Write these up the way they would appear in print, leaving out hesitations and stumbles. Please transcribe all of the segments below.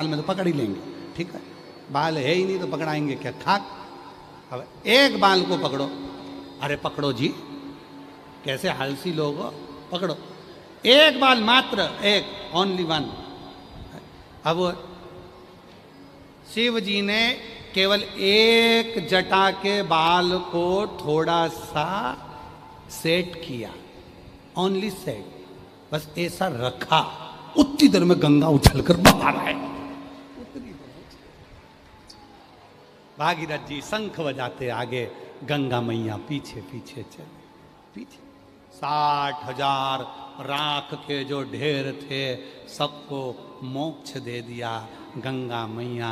बाल में तो पकड़ ही लेंगे, ठीक है, बाल है ही नहीं तो पकड़ाएंगे क्या, खाक। अब एक बाल को पकड़ो, अरे पकड़ो जी, कैसे आलसी लोग हो, पकड़ो एक बाल मात्र, एक, ओनली वन। अब शिव जी ने केवल एक जटा के बाल को थोड़ा सा सेट किया, ओनली सेट, बस ऐसा रखा, उतनी देर में गंगा उछलकर बाहर आए। भागीरथ जी शंख बजाते आगे, गंगा मैया पीछे पीछे चले, पीछे 60,000 राख के जो ढेर थे सबको मोक्ष दे दिया। गंगा मैया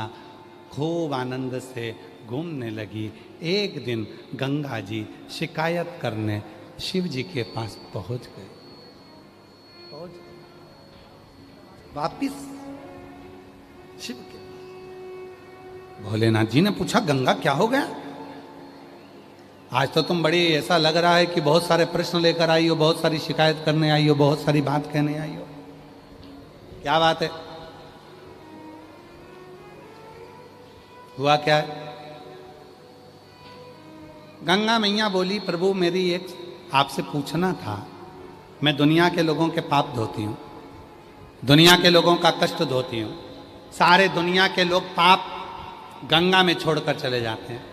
खूब आनंद से घूमने लगी। एक दिन गंगा जी शिकायत करने शिव जी के पास पहुंच गए, वापिस शिव के पास। भोलेनाथ जी ने पूछा, गंगा क्या हो गया, आज तो तुम बड़ी ऐसा लग रहा है कि बहुत सारे प्रश्न लेकर आई हो, बहुत सारी शिकायत करने आई हो, बहुत सारी बात कहने आई हो, क्या बात है, हुआ क्या है? गंगा मैया बोली, प्रभु मेरी एक आपसे पूछना था, मैं दुनिया के लोगों के पाप धोती हूँ, दुनिया के लोगों का कष्ट धोती हूँ, सारे दुनिया के लोग पाप गंगा में छोड़कर चले जाते हैं,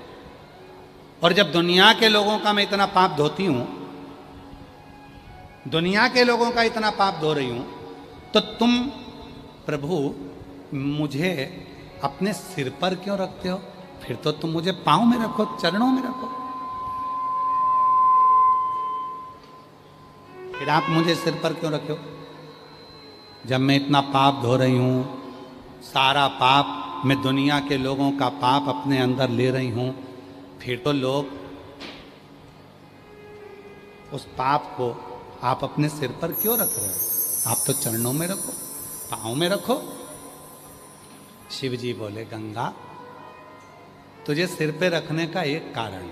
और जब दुनिया के लोगों का मैं इतना पाप धोती हूँ, दुनिया के लोगों का इतना पाप धो रही हूँ, तो तुम प्रभु मुझे अपने सिर पर क्यों रखते हो? फिर तो तुम मुझे पाँव में रखो, चरणों में रखो, फिर आप मुझे सिर पर क्यों रखे हो? जब मैं इतना पाप धो रही हूँ, सारा पाप, मैं दुनिया के लोगों का पाप अपने अंदर ले रही हूँ, फिर तो लोग उस पाप को आप अपने सिर पर क्यों रख रहे हो? आप तो चरणों में रखो, पाँव में रखो। शिव जी बोले, गंगा तुझे सिर पे रखने का एक कारण,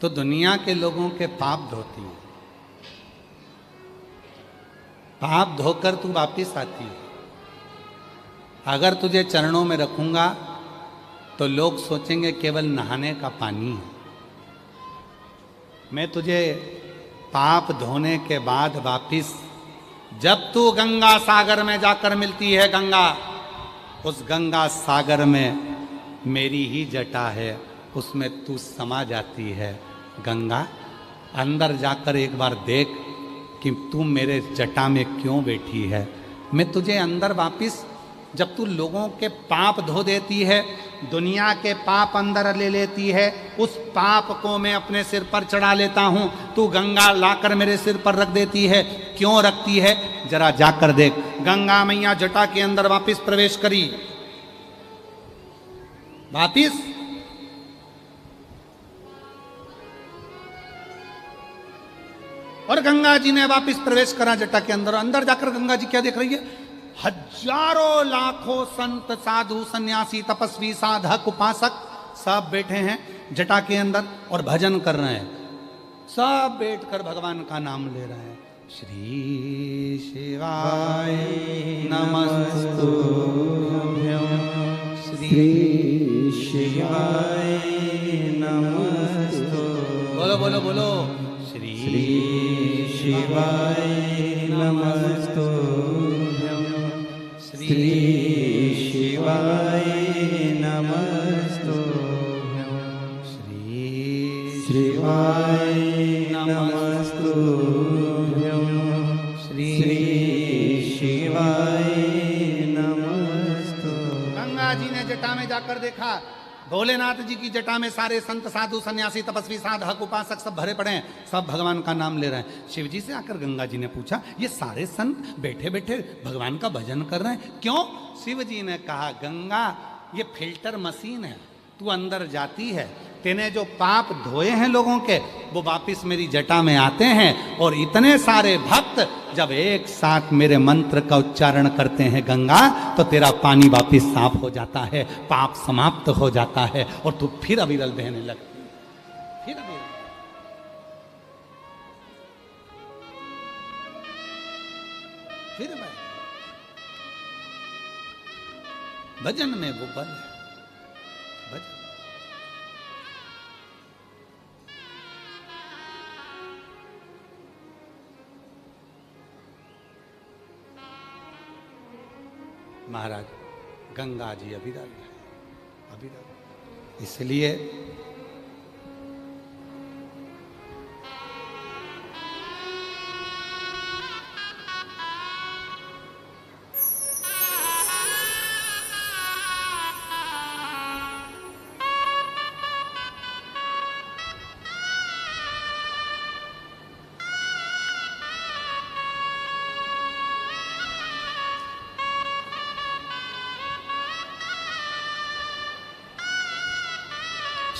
तो दुनिया के लोगों के पाप धोती है, पाप धोकर तू वापिस आती है। अगर तुझे चरणों में रखूंगा तो लोग सोचेंगे केवल नहाने का पानी है। मैं तुझे पाप धोने के बाद वापिस, जब तू गंगा सागर में जाकर मिलती है, गंगा, उस गंगा सागर में मेरी ही जटा है, उसमें तू समा जाती है। गंगा अंदर जाकर एक बार देख कि तू मेरे जटा में क्यों बैठी है। मैं तुझे अंदर वापिस, जब तू लोगों के पाप धो देती है, दुनिया के पाप अंदर ले लेती है, उस पाप को मैं अपने सिर पर चढ़ा लेता हूं, तू गंगा लाकर मेरे सिर पर रख देती है। क्यों रखती है, जरा जाकर देख। गंगा मैया जटा के अंदर वापिस प्रवेश करी, वापिस और गंगा जी ने वापिस प्रवेश करा जटा के अंदर। अंदर जाकर गंगा जी क्या देख रही है? हजारों लाखों संत साधु सन्यासी तपस्वी साधक उपासक सब बैठे हैं जटा के अंदर और भजन कर रहे हैं। सब बैठकर भगवान का नाम ले रहे हैं। श्री शिवाय नमस्तुभ्यं, श्री शिवाय नमस्तु, बोलो बोलो बोलो, श्री शिवाय नमस्तुभ्यं, श्री शिवाय नमस्तुभ्यं, श्री शिवाय नमस्तुभ्यं, श्री शिवाय नमस्तुभ्यं। गंगा जी ने जटा में जाकर देखा, भोलेनाथ जी की जटा में सारे संत साधु सन्यासी तपस्वी साधक उपासक सब भरे पड़े हैं, सब भगवान का नाम ले रहे हैं। शिव जी से आकर गंगा जी ने पूछा, ये सारे संत बैठे बैठे भगवान का भजन कर रहे हैं, क्यों? शिव जी ने कहा, गंगा ये फिल्टर मशीन है, तू अंदर जाती है, तेने जो पाप धोए हैं लोगों के, वो वापिस मेरी जटा में आते हैं, और इतने सारे भक्त जब एक साथ मेरे मंत्र का उच्चारण करते हैं गंगा, तो तेरा पानी वापिस साफ हो जाता है, पाप समाप्त हो जाता है, और तू फिर अविरल बहने लगती है, फिर अविरल। भजन में वो बल है, भजन। महाराज गंगा जी अविरल है, अविरल। इसलिए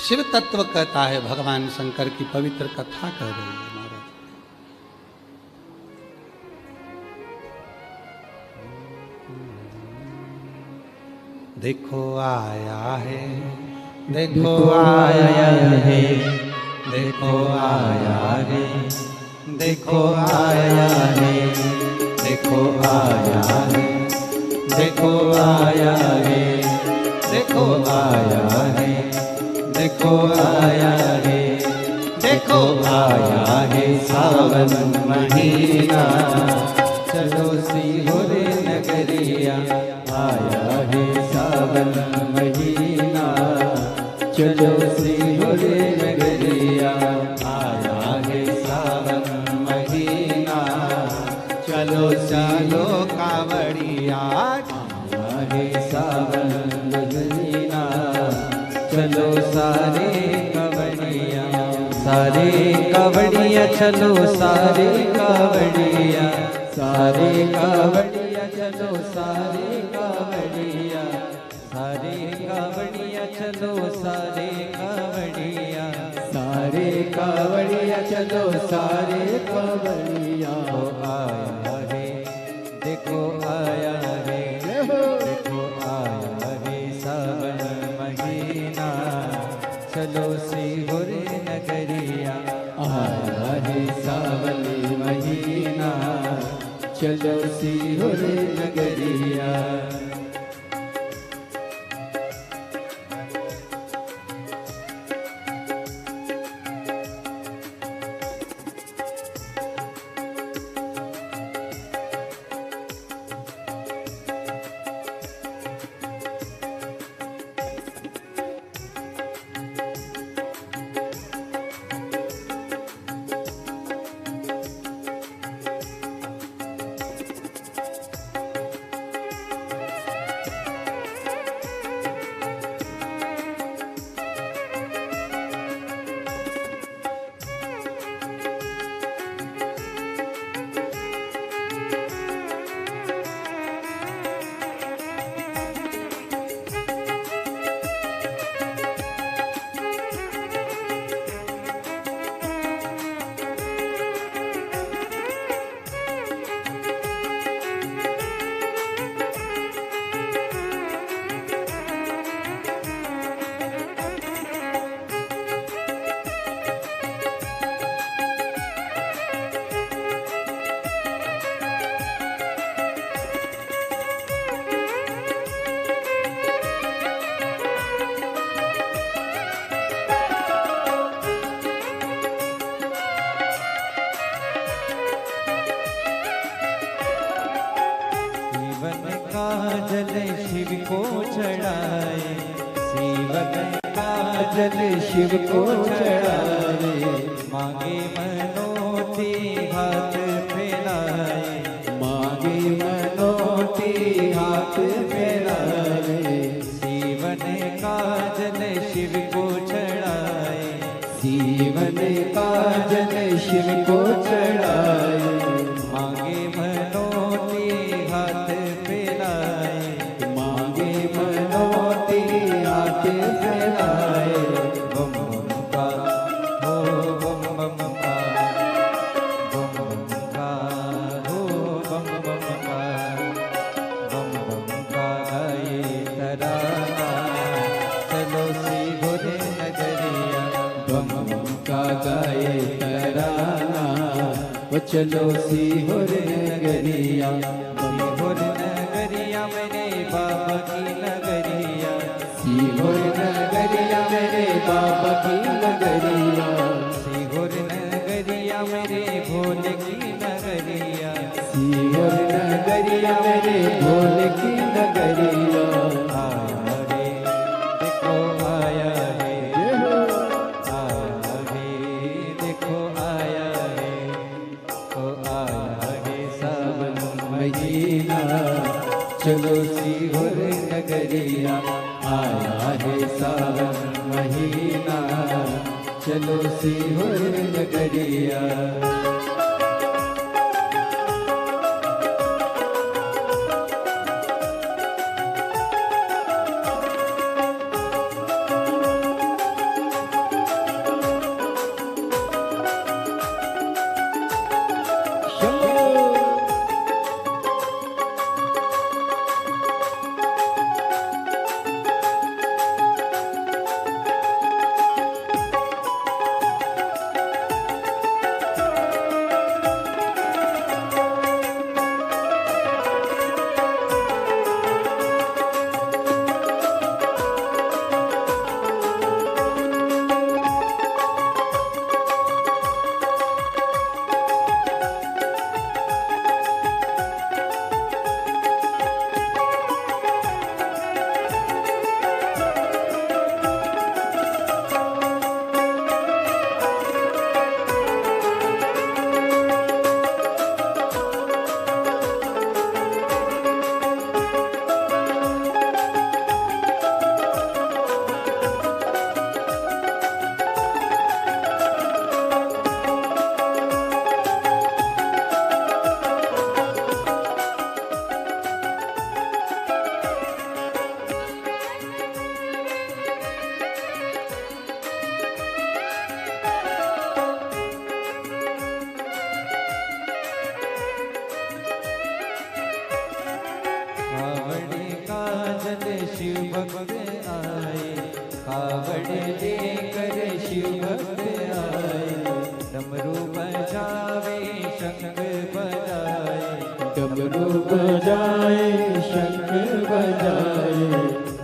शिव तत्व कहता है, भगवान शंकर की पवित्र कथा कह रही है महाराज। देखो आया है, देखो आया है, देखो आया है, देखो आया है, देखो आया है, देखो आया है, देखो आया है, देखो आया है, देखो आया है सावन महीना, चलो सीहोर नगरिया, आया है सावन महीना, चलो सीहोर नगरिया, आया है सावन महीना, चलो चलो कांवड़िया, आया है सावन महीना, चलो सारे कांवड़िया, सारे कांवड़िया, चलो सारे कांवड़िया, सारे कांवड़िया, चलो सारे कांवड़िया, सारे कांवड़िया, चलो सारे कांवड़िया, सारे कांवड़िया, चलो सारे कांवड़िया। आया है, देखो आया है, देखो आया है सावन महीना, चलो सीहोर नगरिया, आया है सावन महीना, चलो सीहोर नगरिया। शिव को चढ़ाए, सीवन का जल शिव को चढ़ाए, मांगे मनोती हाथ फैलाए, मांगे मनोती हाथ फैलाए, सीवन का जल शिव को चढ़ाए, सीवन का जल शिव को चढ़ाए, मांगे मनोती हाथ फैलाए, मांगे मनोती हाथ फैलाए। बम बम का हो बम बम का, बम बम का हो बम बम का, बम बम का गाए तराना, चलो सीहोर नगरिया, बम बम का गाए तराना, वो चलो सीहोर नगरिया, सीहोर नगरिया मेरे बाबा की नगरिया। सीहोर नगरिया मेरे बाबा की नगरिया, सीहोर नगरिया मेरे भोले की नगरिया, सीहोर नगरिया मेरे भोले की नगरिया। आया रे देखो आया रे, आया रे देखो आया रे, ओ आया रे सावन महीना चलो सीहोर नगरिया, आया है सावन महीना चलो सीहोर नगरिया। शिव भक्त आए, कावड़ लेकर शिव भक्त आए, डमरू बजावे शंख बजाए, डमरू बजाए शंख बजाए,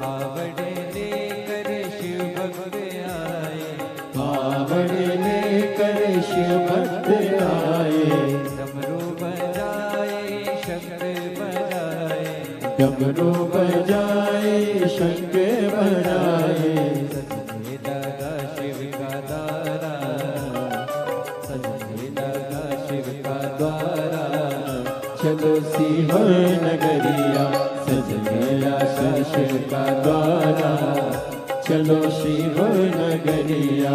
कावड़ लेकर शिव भक्त आए, कावड़ लेकर शिव भक्त आए, डमरू बजाए शंख बजाए, डमरू बजाए शंख बजाए। सजने लगा शिव का द्वारा, सजने लगा शिव का द्वारा, चलो सीहोर नगरिया सज गया शिव का द्वारा, चलो सीहोर नगरिया।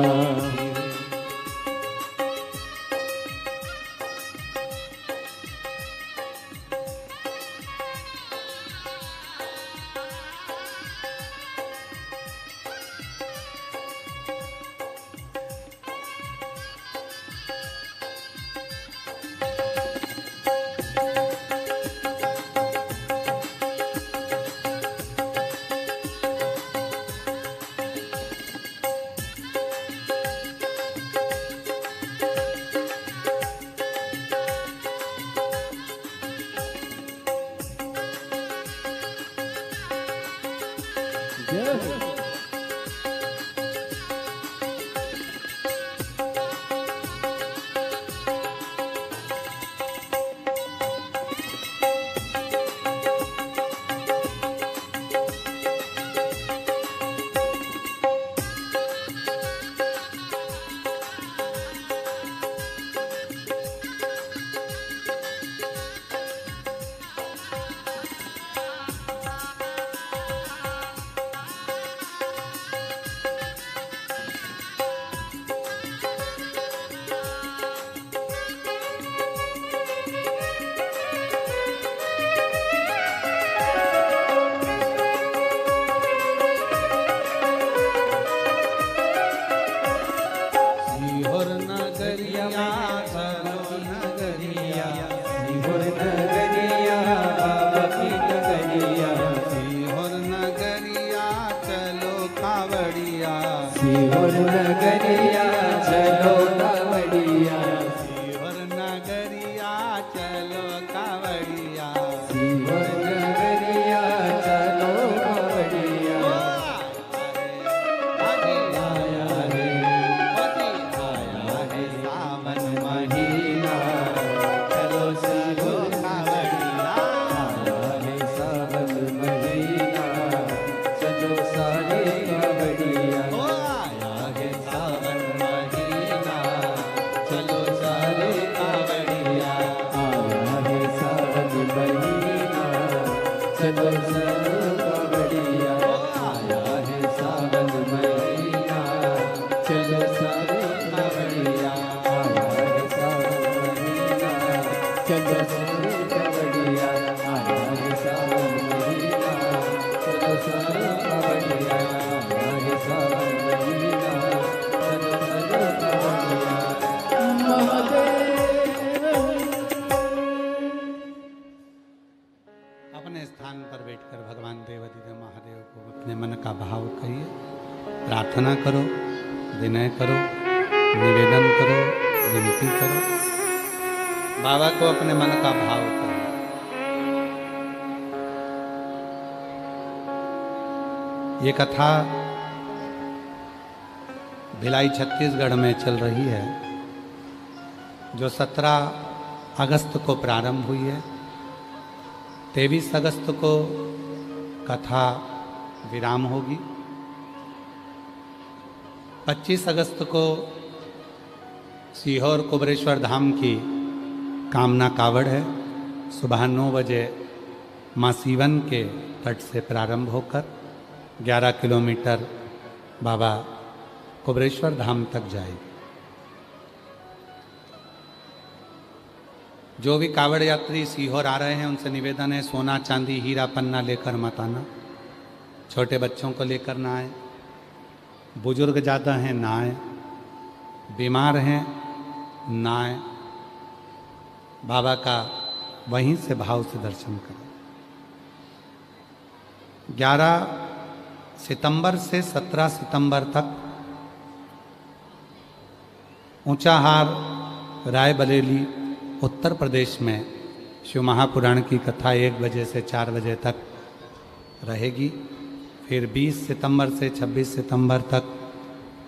सीहोर नगरिया चलो कावड़िया, सीहोर नगरिया चलो कावड़िया, सीहोर नगरिया चलो कावड़िया, चलो कावड़िया हमारे साथ लीला चलो चलो कावड़िया महादेव। अपने स्थान पर बैठकर भगवान देवाधिदेव महादेव को अपने मन का भाव कहिए, प्रार्थना करो, विनय करो, निवेदन करो, विनती करो, बाबा को अपने मन का भाव करो। ये कथा भिलाई छत्तीसगढ़ में चल रही है, जो 17 अगस्त को प्रारंभ हुई है। 23 अगस्त को कथा विराम होगी। 25 अगस्त को सीहोर कुबरेश्वर धाम की कामना कावड़ है। सुबह 9 बजे माँ सीवन के तट से प्रारंभ होकर 11 किलोमीटर बाबा कुबरेश्वर धाम तक जाएगी। जो भी कावड़ यात्री सीहोर आ रहे हैं उनसे निवेदन है, सोना चांदी हीरा पन्ना लेकर मत आना। छोटे बच्चों को लेकर ना आए, बुजुर्ग ज़्यादा हैं ना आए, बीमार हैं ना आए। बाबा का वहीं से भाव से दर्शन करें। 11 सितंबर से 17 सितंबर तक ऊंचाहार रायबरेली उत्तर प्रदेश में शिव महापुराण की कथा 1 बजे से 4 बजे तक रहेगी। फिर 20 सितंबर से 26 सितंबर तक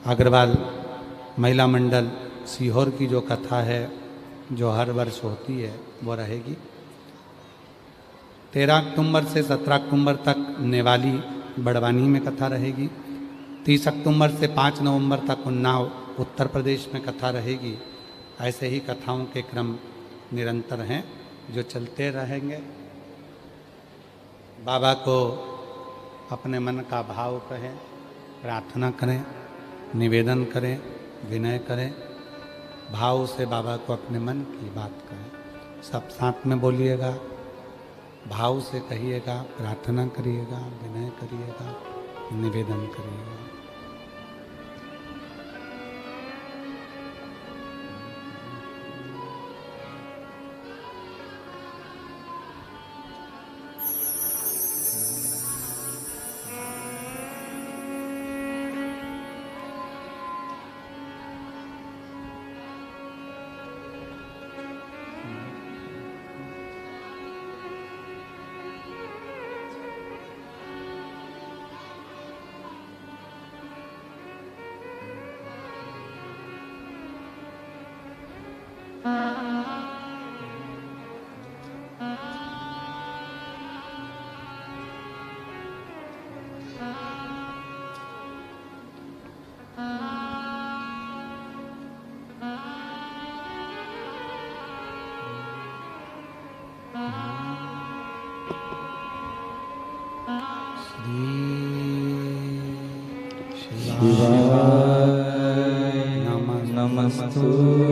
अग्रवाल महिला मंडल सीहोर की जो कथा है, जो हर वर्ष होती है, वो रहेगी। 13 अक्टूबर से 17 अक्टूबर तक नेवाली बड़वानी में कथा रहेगी। 30 अक्टूबर से 5 नवंबर तक उन्नाव उत्तर प्रदेश में कथा रहेगी। ऐसे ही कथाओं के क्रम निरंतर हैं जो चलते रहेंगे। बाबा को अपने मन का भाव कहें, प्रार्थना करें, निवेदन करें, विनय करें, भाव से बाबा को अपने मन की बात कहें। सब साथ में बोलिएगा, भाव से कहिएगा, प्रार्थना करिएगा, विनय करिएगा, निवेदन करिएगा।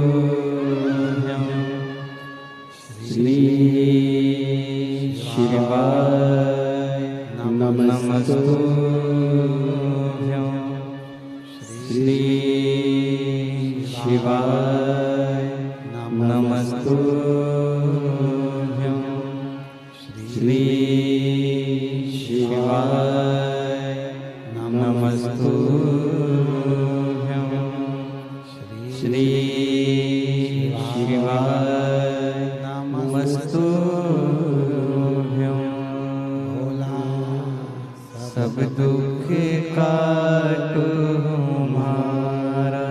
नमस्तुभ्यं श्री शिवाय नमस्तुभ्यं श्री शिवाय नमस्तुभ्यं श्री शिवाय नमस्तुभ्यं श्री शिवाय नमस्तुभ्यं। भोला सब दुख काटो हमारा,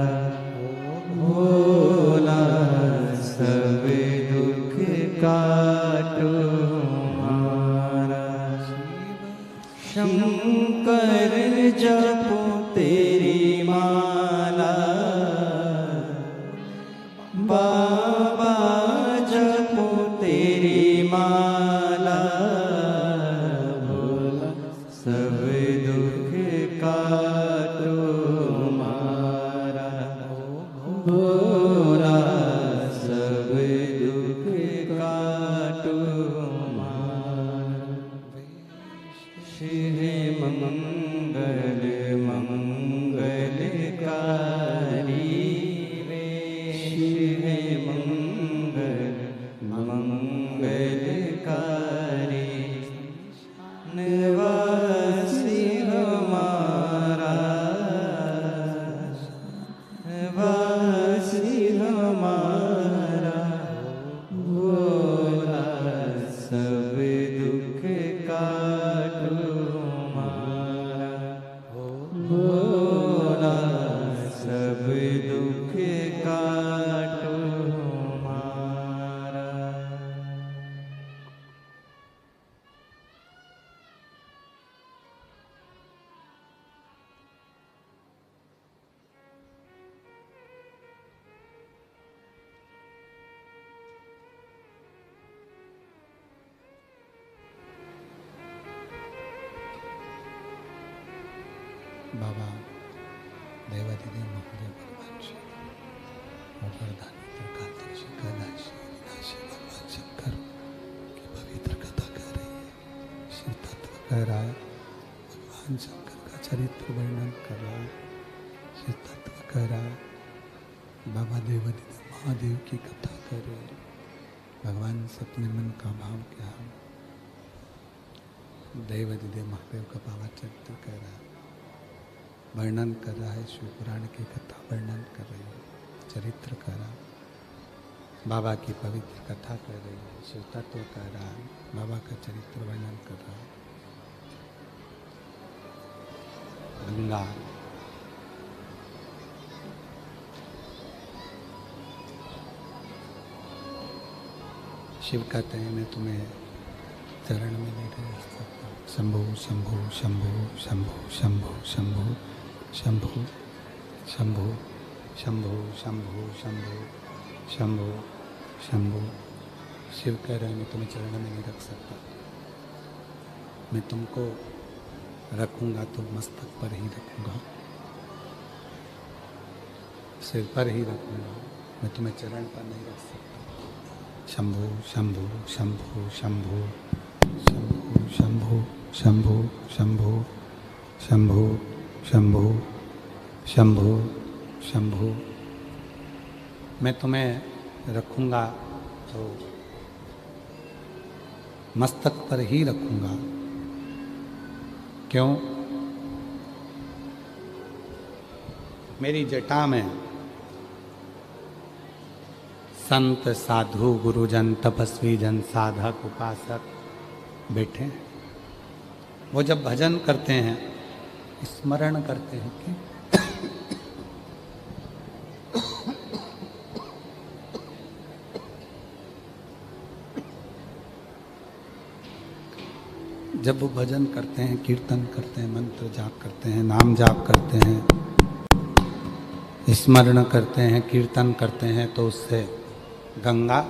भोला सब दुख काटो हमारा। शंकर जपो तेरी माला, बाबा जपो तेरी माला। भोला सब दुख काटो हमारा, भोला सब दुख काटो हमारा। श्री मंगल मंगलकारी रे शिव मंगल मंगलकारी निवासी हमारा निवासी हमारा भोला सब दुख काटो हमारा भोला सब दुख काटो हमारा। बाबा देवादिदेव महादेव भगवान शिव और वरदानी त्रिकालदर्शी कैलाशी अविनाशी भगवान शंकर की पवित्र कथा कह रही है। शिव तत्व कह रहा है, भगवान शंकर का चरित्र वर्णन कर रहा है। शिव तत्व कह रहा है, बाबा देवादिदेव महादेव की कथा कर रहे हैं। भगवान से अपने मन का भाव क्या है, देवादिदेव महादेव का बाबा चरित्र कह रहा है, वर्णन कर रहा है। शिव पुराण की कथा वर्णन कर रही है, चरित्र कर रहा है, बाबा की पवित्र कथा कर रही है। शिव तत्व कह रहा है, बाबा का चरित्र वर्णन कर रहा है। गंगा शिव कहते हैं, मैं तुम्हें चरण में नहीं रह सकता। शंभु शंभु शंभु शंभु शंभु शंभु शंभु शंभु शंभु शंभु शंभु शंभु शंभु। शिव कह रहे हैं, मैं तुम्हें चरण में नहीं रख सकता। मैं तुमको रखूंगा तो मस्तक पर ही रखूंगा, सिर पर ही रखूंगा, मैं तुम्हें चरण पर नहीं रख सकता। शंभु शंभु शंभु शंभु शंभु शंभु शंभु शंभु शंभु शंभु शंभु। मैं तुम्हें रखूंगा तो मस्तक पर ही रखूंगा। क्यों? मेरी जटा में संत साधु गुरुजन तपस्वी जन साधक उपासक बैठे हैं। वो जब भजन करते हैं, स्मरण करते हैं कि जब वो भजन करते हैं, कीर्तन करते हैं, मंत्र जाप करते हैं, नाम जाप करते हैं, स्मरण करते हैं, कीर्तन करते हैं, तो उससे गंगा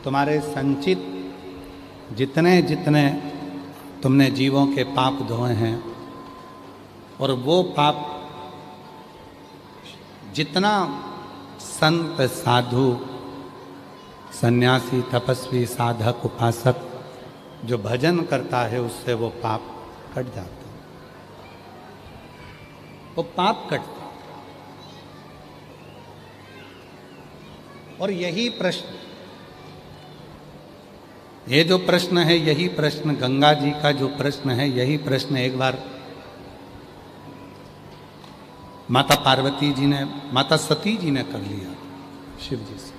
तुम्हारे संचित जितने जितने तुमने जीवों के पाप धोए हैं, और वो पाप जितना संत साधु सन्यासी तपस्वी साधक उपासक जो भजन करता है, उससे वो पाप कट जाता है। वो पाप कटता। और यही प्रश्न, ये जो प्रश्न है, यही प्रश्न गंगा जी का जो प्रश्न है, यही प्रश्न एक बार माता पार्वती जी ने, माता सती जी ने कर लिया शिव जी से।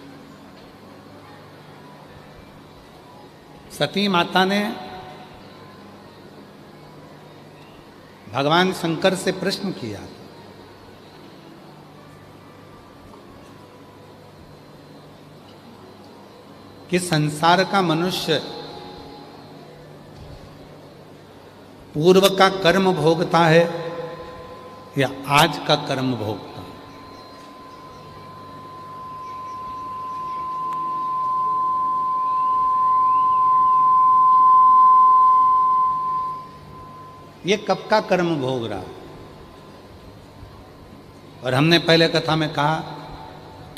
सती माता ने भगवान शंकर से प्रश्न किया कि संसार का मनुष्य पूर्व का कर्म भोगता है या आज का कर्म भोगता है? ये कब का कर्म भोग रहा है? और हमने पहले कथा में कहा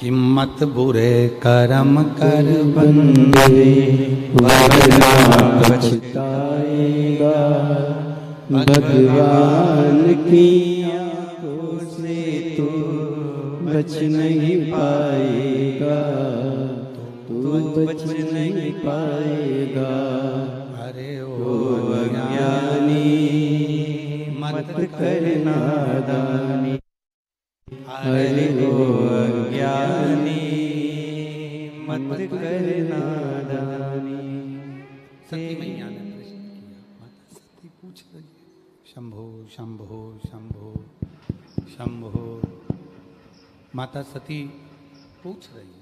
कि मत बुरे कर्म कर बंदे वरना पछताएगा, भगवान की आंखों से तू बच नहीं पाएगा, तू बच नहीं पाएगा। अरे ओ अज्ञानी मत कर नादानी, अरे ओ अज्ञानी मत कर नादानी। सती मैया ने प्रश्न किया, माता सती पूछ रही है, शंभो शंभो शंभो शंभो। माता सती पूछ रही है।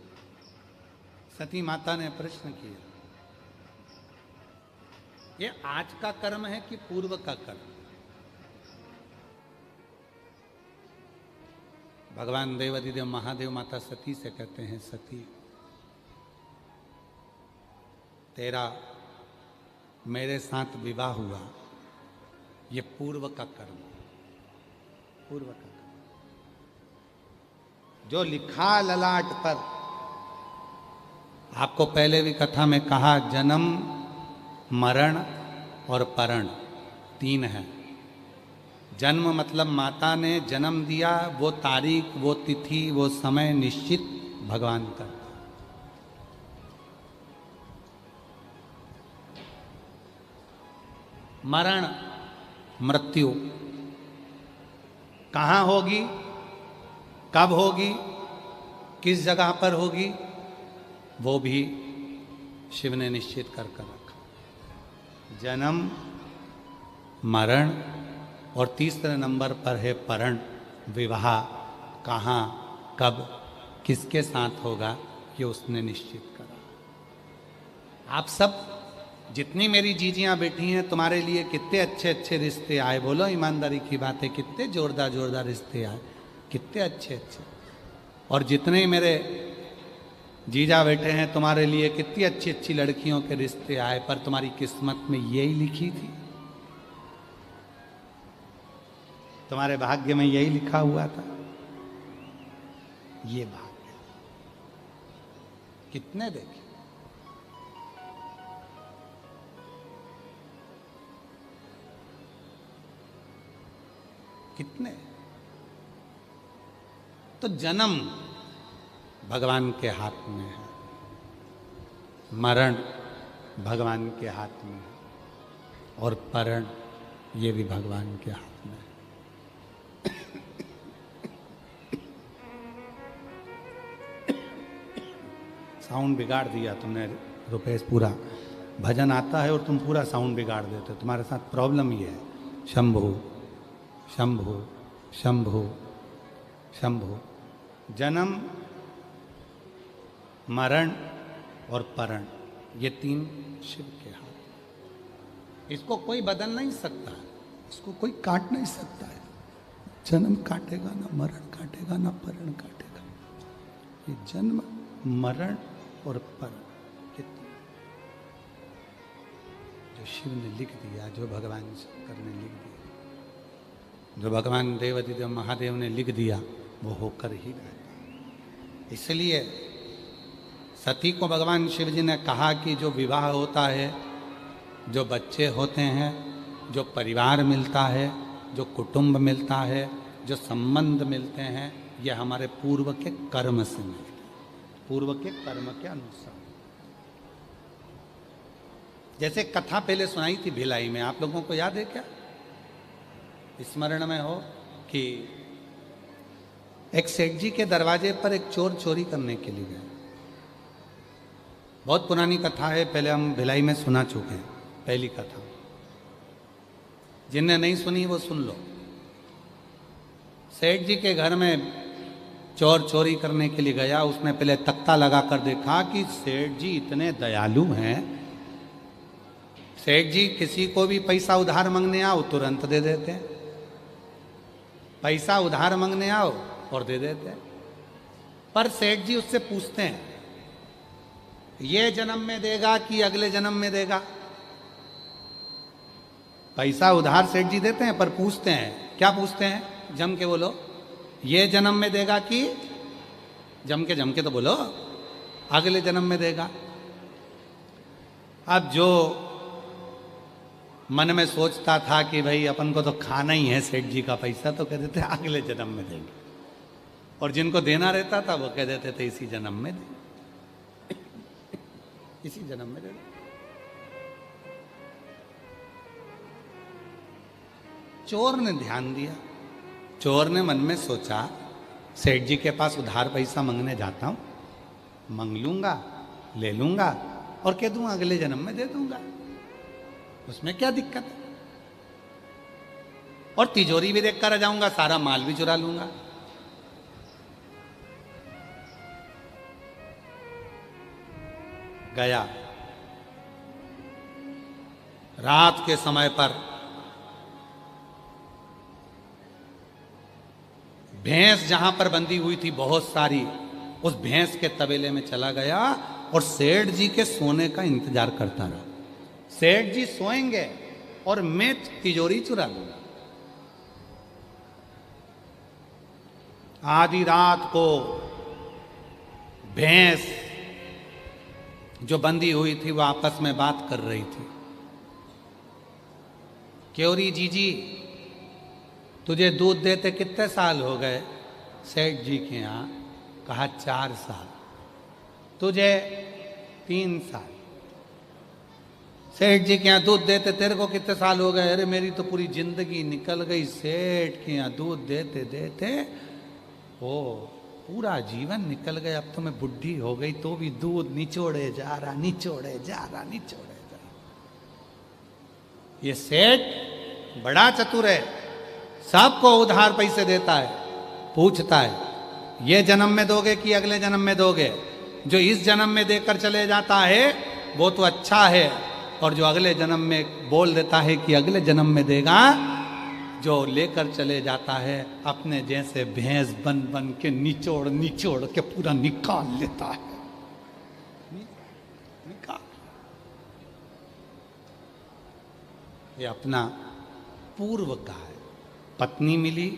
सती माता ने प्रश्न किया, ये आज का कर्म है कि पूर्व का कर्म? भगवान देवाधिदेव महादेव माता सती से कहते हैं, सती तेरा मेरे साथ विवाह हुआ, ये पूर्व का कर्म, पूर्व का कर्म जो लिखा ललाट पर। आपको पहले भी कथा में कहा, जन्म मरण और परण तीन है। जन्म मतलब माता ने जन्म दिया, वो तारीख, वो तिथि, वो समय निश्चित भगवान करता। मरण मृत्यु कहाँ होगी, कब होगी, किस जगह पर होगी, वो भी शिव ने निश्चित कर रखा। जन्म मरण और तीसरे नंबर पर है परण, विवाह कहाँ कब किसके साथ होगा, ये उसने निश्चित करा। आप सब जितनी मेरी जीजियां बैठी हैं, तुम्हारे लिए कितने अच्छे अच्छे रिश्ते आए, बोलो ईमानदारी की बात है, कितने जोरदार जोरदार रिश्ते आए, कितने अच्छे अच्छे। और जितने मेरे जीजा बैठे हैं, तुम्हारे लिए कितनी अच्छी अच्छी लड़कियों के रिश्ते आए, पर तुम्हारी किस्मत में यही लिखी थी, तुम्हारे भाग्य में यही लिखा हुआ था, ये भाग्य। कितने देखे, कितने। तो जन्म भगवान के हाथ में है, मरण भगवान के हाथ में है, और परण ये भी भगवान के हाथ में है। साउंड बिगाड़ दिया तुमने रुपेश, पूरा भजन आता है और तुम पूरा साउंड बिगाड़ देते हो, तुम्हारे साथ प्रॉब्लम ये है। शंभु शंभु शंभु शंभु, जन्म मरण और परण ये तीन शिव के हाथ। इसको कोई बदल नहीं सकता, इसको कोई काट नहीं सकता है। जन्म काटेगा ना मरण काटेगा ना परण काटेगा। ये जन्म मरण और परण ये तीन जो शिव ने लिख दिया, जो भगवान शंकर ने लिख दिया, जो भगवान देवाधिदेव महादेव ने लिख दिया, वो होकर ही रहता। इसलिए सती को भगवान शिव जी ने कहा कि जो विवाह होता है, जो बच्चे होते हैं, जो परिवार मिलता है, जो कुटुंब मिलता है, जो संबंध मिलते हैं, ये हमारे पूर्व के कर्म से मिलते हैं, पूर्व के कर्म के अनुसार। जैसे कथा पहले सुनाई थी भिलाई में, आप लोगों को याद है क्या, स्मरण में हो कि एक सेठ जी के दरवाजे पर एक चोर चोरी करने के लिए गया। बहुत पुरानी कथा है, पहले हम भिलाई में सुना चुके हैं, पहली कथा। जिनने नहीं सुनी वो सुन लो। सेठ जी के घर में चोर चोरी करने के लिए गया। उसने पहले तख्ता लगा कर देखा कि सेठ जी इतने दयालु हैं, सेठ जी किसी को भी पैसा उधार मांगने आओ तुरंत दे देते हैं, पैसा उधार मांगने आओ और दे देते हैं। पर सेठ जी उससे पूछते हैं, ये जन्म में देगा कि अगले जन्म में देगा। पैसा उधार सेठ जी देते हैं, पर पूछते हैं, क्या पूछते हैं, जम के बोलो, ये जन्म में देगा कि, जम के तो बोलो, अगले जन्म में देगा। अब जो मन में सोचता था कि भाई अपन को तो खाना ही है सेठ जी का पैसा, तो कह देते अगले जन्म में देंगे, और जिनको देना रहता था वो कह देते थे इसी जन्म में दे, इसी जन्म में दे। चोर ने ध्यान दिया, चोर ने मन में सोचा सेठ जी के पास उधार पैसा मांगने जाता हूं, मांग लूंगा, ले लूंगा और कह दूंगा अगले जन्म में दे दूंगा, उसमें क्या दिक्कत है, और तिजोरी भी देख कर आ जाऊंगा, सारा माल भी चुरा लूंगा। गया, रात के समय पर भैंस जहां पर बंधी हुई थी बहुत सारी, उस भैंस के तबेले में चला गया और सेठ जी के सोने का इंतजार करता रहा। सेठ जी सोएंगे और मैं तिजोरी चुरा लूंगा। आधी रात को भैंस जो बंधी हुई थी वो आपस में बात कर रही थी। क्योरी जीजी तुझे दूध देते कितने साल हो गए? सेठ जी के यहां कहा 4 साल। तुझे 3 साल। सेठ जी के यहाँ दूध देते तेरे को कितने साल हो गए? अरे मेरी तो पूरी जिंदगी निकल गई सेठ के यहाँ दूध देते देते, ओ पूरा जीवन निकल गया, अब तो मैं बुढ़ी हो गई तो भी दूध निचोड़े जा रहा, निचोड़े जा रहा, निचोड़े जा रहा। ये सेठ बड़ा चतुर है, सबको उधार पैसे देता है, पूछता है ये जन्म में दोगे कि अगले जन्म में दोगे? जो इस जन्म में देकर चले जाता है वो तो अच्छा है, और जो अगले जन्म में बोल देता है कि अगले जन्म में देगा, जो लेकर चले जाता है अपने जैसे भैंस बन बन के निचोड़ निचोड़ के पूरा निकाल लेता है। निकाल। ये अपना पूर्व का है। पत्नी मिली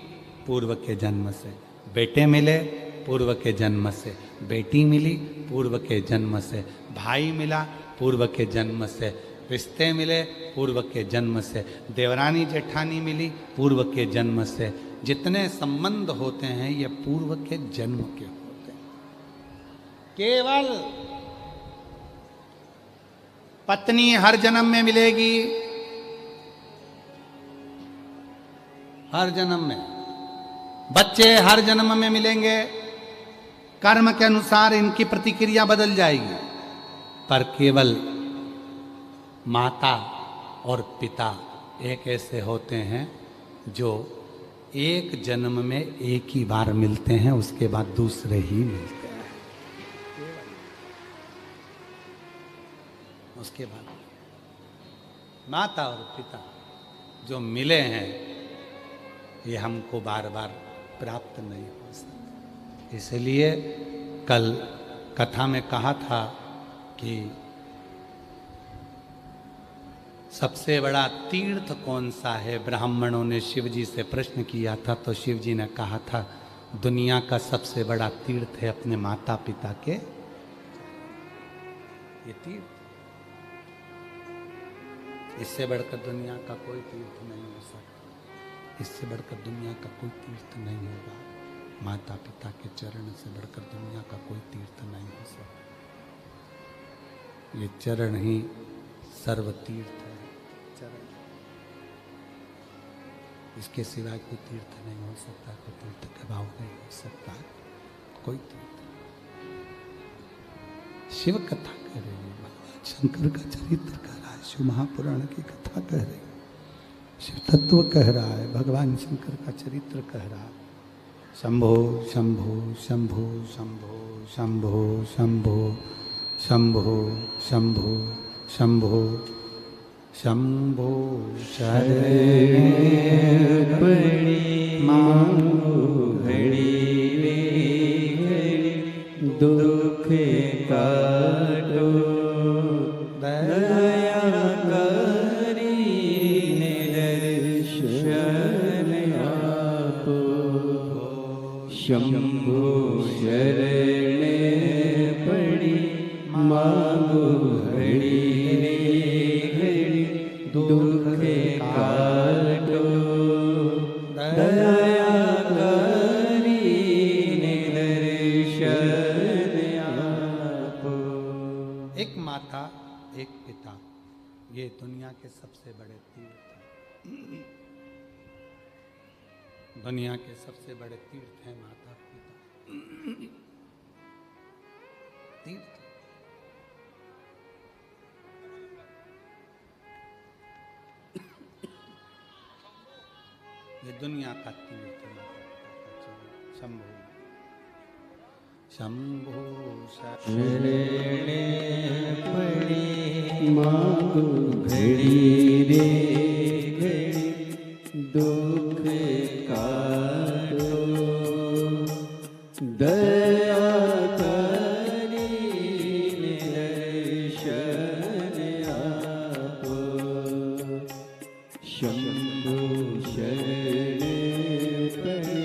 पूर्व के जन्म से, बेटे मिले पूर्व के जन्म से, बेटी मिली पूर्व के जन्म से, भाई मिला पूर्व के जन्म से, रिश्ते मिले पूर्व के जन्म से, देवरानी जेठानी मिली पूर्व के जन्म से। जितने संबंध होते हैं ये पूर्व के जन्म के होते हैं। केवल पत्नी हर जन्म में मिलेगी, हर जन्म में। बच्चे हर जन्म में मिलेंगे, कर्म के अनुसार इनकी प्रतिक्रिया बदल जाएगी, पर केवल माता और पिता एक ऐसे होते हैं जो एक जन्म में एक ही बार मिलते हैं, उसके बाद दूसरे ही मिलते हैं, उसके बाद माता और पिता जो मिले हैं ये हमको बार बार प्राप्त नहीं हो सकते। इसलिए कल कथा में कहा था कि सबसे बड़ा तीर्थ कौन सा है? ब्राह्मणों ने शिव जी से प्रश्न किया था, तो शिव जी ने कहा था दुनिया का सबसे बड़ा तीर्थ है अपने माता पिता के ये तीर्थ। इससे बढ़कर दुनिया का कोई तीर्थ नहीं हो सकता, इससे बढ़कर दुनिया का कोई तीर्थ नहीं होगा। माता पिता के चरण से बढ़कर दुनिया का कोई तीर्थ नहीं हो सकता। ये चरण ही सर्व तीर्थ है, चरण। इसके सिवाय कोई तीर्थ नहीं हो सकता, कोई तीर्थ का भाव नहीं हो सकता, कोई तीर्थ। शिव कथा कह रही है, भगवान शंकर का चरित्र कह रहा है, शिव महापुराण की कथा कह रही है, शिव तत्व कह रहा है, भगवान शंकर का चरित्र कह रहा है। शंभो शंभो शंभो शंभो शंभो शंभो शंभो शंभो शंभो शंभो शरण पड़ी मांगो घड़ी रे घड़ी, दुख काटो दया करी निदर्शन आपो। शंभो शरण पड़ी मांगो घड़ी रे घड़ी, दुख दया करीने दर्शन आपो। एक माता एक पिता, ये दुनिया के सबसे बड़े तीर्थ हैं। दुनिया के सबसे बड़े तीर्थ हैं माता पिता। तीर्थ ये दुनिया का तीर्थ है। शंभु शंभु शरणे पड़ी मांगो घड़ी रे घड़ी दुख काटो। दया करीने दर्शन आपो। शंभु शरणे पड़ी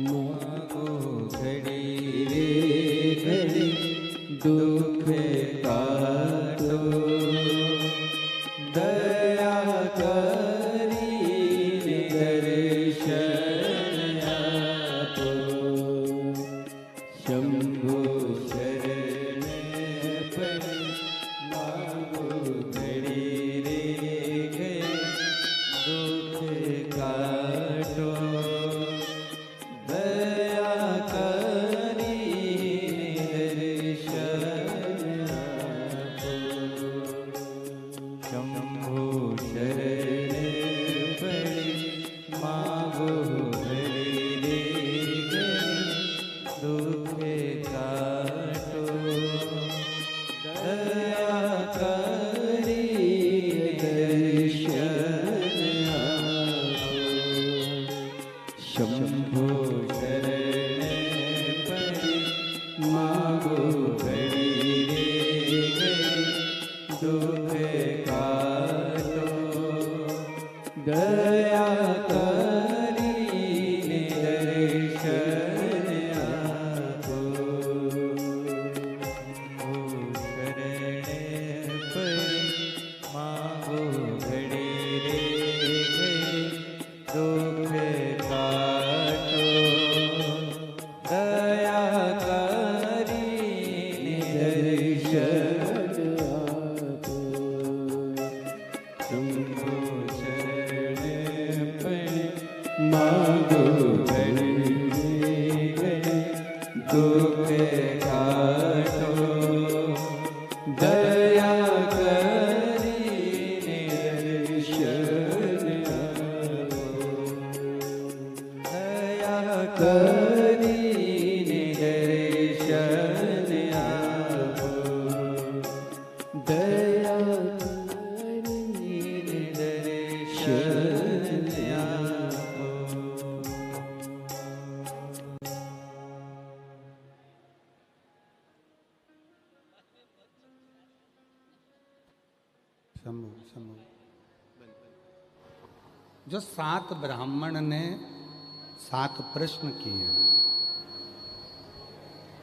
मांगो घड़ी रे घड़ी दुख काटो। दया करीने दर्शन आपो। शंभु शरणे पड़ी मांगो घड़ी रे घड़ी दुख काटो। दया करीने दर्शन आपो। शंभु शरणे पड़ी मांगो घड़ी रे घड़ी दुख काटो। दया करीने दर्शन आपो। शंभु शरणे पड़ी मांगो घड़ी रे घड़ी दुख काटो। दया करीने दर्शन आपो। शंभु शरणे पड़ी मांगो घड़ी रे घड़ी दुख काटो। दया करीने दर्शन आपो। शंभु शरणे पड़ी मांगो घड़ी रे घड़ी दुख काटो। दया करीने दर्शन आपो। दया करीने दर्शन आपो। दया करीने दर्शन आपो। शंभु शंभु जो 7 ब्राह्मण ने 7 प्रश्न किए हैं,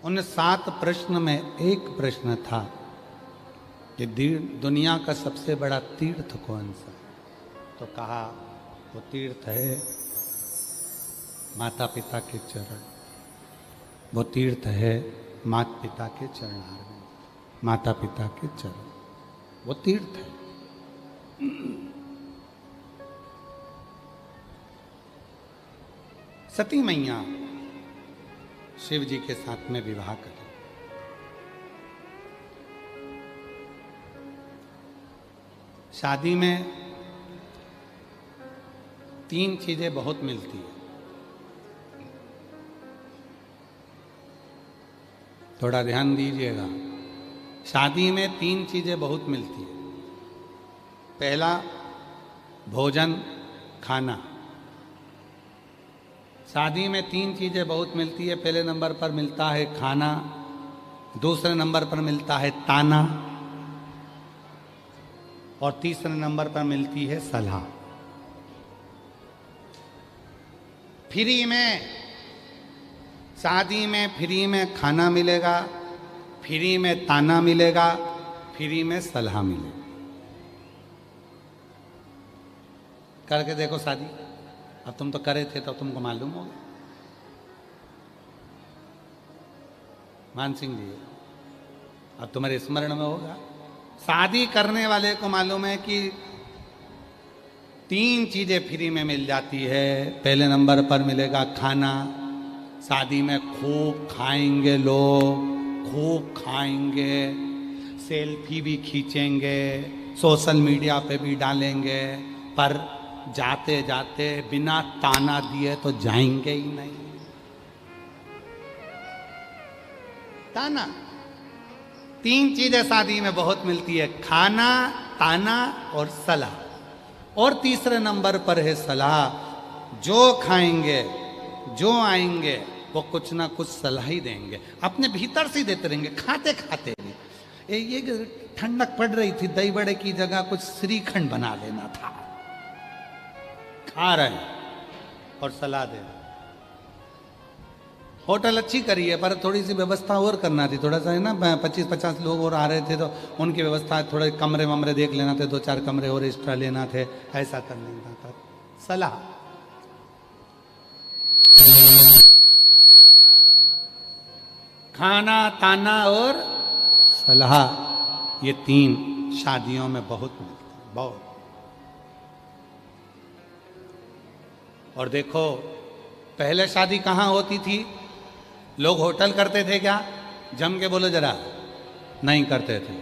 उन 7 प्रश्न में एक प्रश्न था कि दुनिया का सबसे बड़ा तीर्थ कौन सा? तो कहा वो तीर्थ है माता पिता के चरण, वो तीर्थ है माता पिता के चरणारविंद, माता पिता के चरण, वो तीर्थ है। सती मैया शिव जी के साथ में विवाह करी। शादी में 3 चीजें बहुत मिलती है। थोड़ा ध्यान दीजिएगा। शादी में 3 चीजें बहुत मिलती है। पहला भोजन खाना। शादी में 3 चीजें बहुत मिलती है। पहले नंबर पर मिलता है खाना, दूसरे नंबर पर मिलता है ताना और तीसरे नंबर पर मिलती है सलाह। फ्री में, शादी में फ्री में खाना मिलेगा, फ्री में ताना मिलेगा, फ्री में सलाह मिलेगी। करके देखो शादी, अब तुम तो करे थे तो तुमको मालूम होगा। मान सिंह जी, अब तुम्हारे स्मरण में होगा। शादी करने वाले को मालूम है कि 3 चीजें फ्री में मिल जाती है। पहले नंबर पर मिलेगा खाना। शादी में खूब खाएंगे लोग, खूब खाएंगे, सेल्फी भी खींचेंगे, सोशल मीडिया पे भी डालेंगे, पर जाते जाते बिना ताना दिए तो जाएंगे ही नहीं। ताना। 3 चीजें शादी में बहुत मिलती है, खाना, ताना और सलाह। और तीसरे नंबर पर है सलाह। जो खाएंगे, जो आएंगे, वो कुछ ना कुछ सलाह ही देंगे, अपने भीतर से ही देते रहेंगे, खाते खाते भी। ये ठंडक पड़ रही थी, दही बड़े की जगह कुछ श्रीखंड बना लेना था। खा रहे हैं और सलाह दे रहे। होटल अच्छी करी है, पर थोड़ी सी व्यवस्था और करना थी। थोड़ा सा है ना, 25-50 लोग और आ रहे थे तो उनकी व्यवस्था, थोड़े कमरे वमरे देख लेना थे, 2-4 कमरे और एक्स्ट्रा लेना थे, ऐसा कर लेना था। सलाह। खाना, ताना और सलाह, ये 3 शादियों में बहुत मिलता है, बहुत। और देखो, पहले शादी कहाँ होती थी? लोग होटल करते थे क्या? जम के बोलो जरा। नहीं करते थे।